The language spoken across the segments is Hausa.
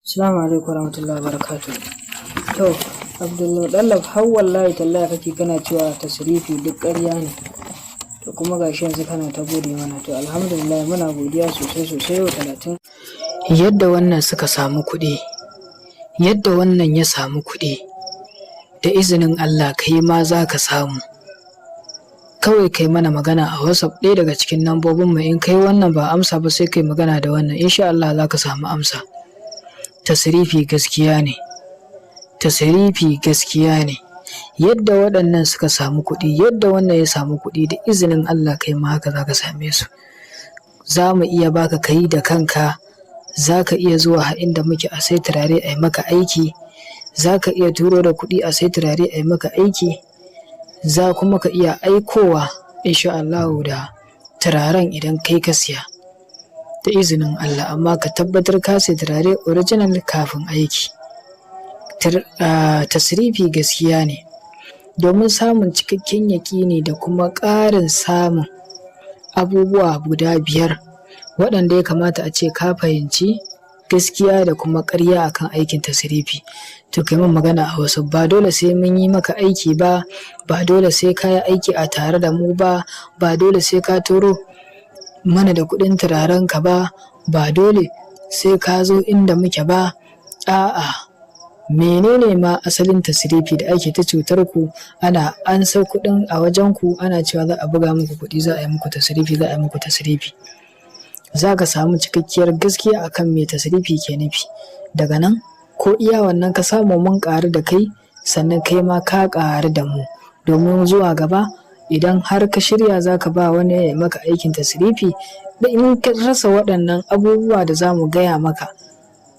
Assalamu alaikum warahmatullahi wabarakatuh. To, Abdulmudallab har wallahi tallahi kake kana cewa tasrifi duk ƙarya ne. To kuma gashi yanzu kana ta gode mana. To alhamdulillah muna godiya sosai yau 30. Yadda wannan suka samu kuɗi, yadda wannan ya samu kuɗi, da izinin Allah kai ma za ka samu. Kawai kai mana magana a WhatsApp ɗaya daga cikin lambobinmu, in kai wannan ba amsa ba sai kai magana da wannan, insha Allah za ka samu amsa. Tasrifi gaskiya ne, tasrifi gaskiya ne. Yadda waɗannan suka samu kuɗi, yadda wannan ya samu kuɗi, da izinin Allah kai ma haka za ka same su. Za mu iya baka kai da kanka, za ka iya zuwa har inda muke a sai turare a yi maka aiki, za ka iya turo da kuɗi a sai turare a yi maka aiki, za kuma ka iya aikowa insha Allahu da turaren idan kai ka siya da izinin Allah, amma ka tabbatar ka sai turare original kafin aiki. Tasrifi gaskiya ne, domin samun cikakken yaƙini da kuma ƙarin samun abubuwa guda 5 waɗanda ya kamata a ce ka fahimci gaskiya da kuma ƙarya akan aikin tasrifi. To kai min magana a wasu, ba dole sai mun yi maka aiki ba, ba dole sai ka yi aiki a tare da mu ba, ba dole sai ka turo mana da kuɗin turarenka ba, ba dole sai ka zo inda muke ba. A'a, menene ma asalin tasrifi da ake ta cutar ku, ana ansa kuɗin a wajen ku, ana cewa za a buga muku kuɗi, za a yi muku tasrifi, za a yi muku tasrifi. Za ka samu cikakkiyar gaskiya akan me tasrifi ke nufi. Daga nan ko iya wannan ka samu mun ƙaru da kai, sannan kai ma ka ƙaru da mu, domin zuwa gaba idan har ka shirya za ka ba wani ya maka aikin tasrifi, da in ka rasa waɗannan abubuwa da za mu gaya maka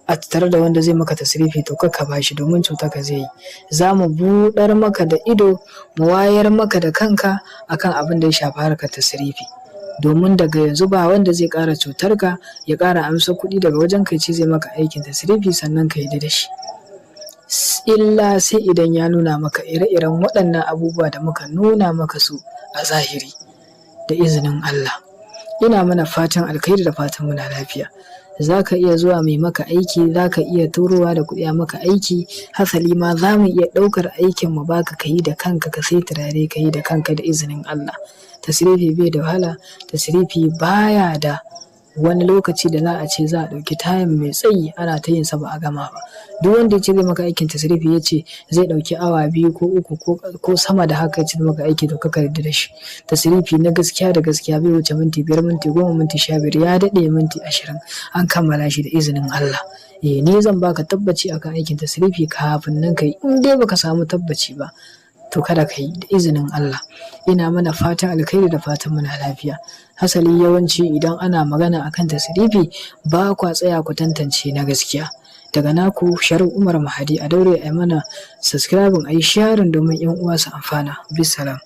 a tare da wanda zai maka tasrifi, to ka ba shi, domin cuta ka zai yi. Za mu buɗar maka da ido, mu wayar maka da kanka akan abin da ya shafi harkar tasrifi, domin daga yanzu ba wanda zai ƙara cutar ka ya ƙara amsa kuɗi daga wajen kai ce zai maka aikin tasrifi sannan ka yi da shi, illa sai idan ya nuna maka ire-iren waɗannan abubuwa da muka nuna maka su a zahiri da izinin Allah. Ina mana fatan alkhairi da fatan muna lafiya. Za ka iya zuwa mai maka aiki, za ka iya turowa da kuɗi a maka aiki, hasali ma za mu iya ɗaukar aikin mu baka ka yi da kanka, ka sai turare ka yi da kanka da izinin Allah. Tasrifi bai da wahala, tasrifi baya da wani lokaci da za a ce za a ɗauki time mai tsayi ana ta yin sa ba a gama ba. Duk wanda ya ce zai maka aikin tasrifi ya ce zai ɗauki awa 2 ko 3 ko sama da haka ya ce maka aiki, to ka yarda da shi. Tasrifi na gaskiya da gaskiya bai wuce minti 5, minti 10, minti 15, ya daɗe minti 20 an kammala shi da izinin Allah. Ni zan baka tabbaci akan aikin tasrifi kafin nan kai, in dai baka samu tabbaci ba to kada ka yi da izinin Allah. Ina mana fatan alkhairi da fatan muna lafiya. Hasali yawanci idan ana magana akan tasrifi ba kwa tsaya ku tantance na gaskiya. Daga naku Sharif Umar Mahadi, a daure a mana subscribing, a yi sharing domin 'yan uwa su amfana. Bisalam.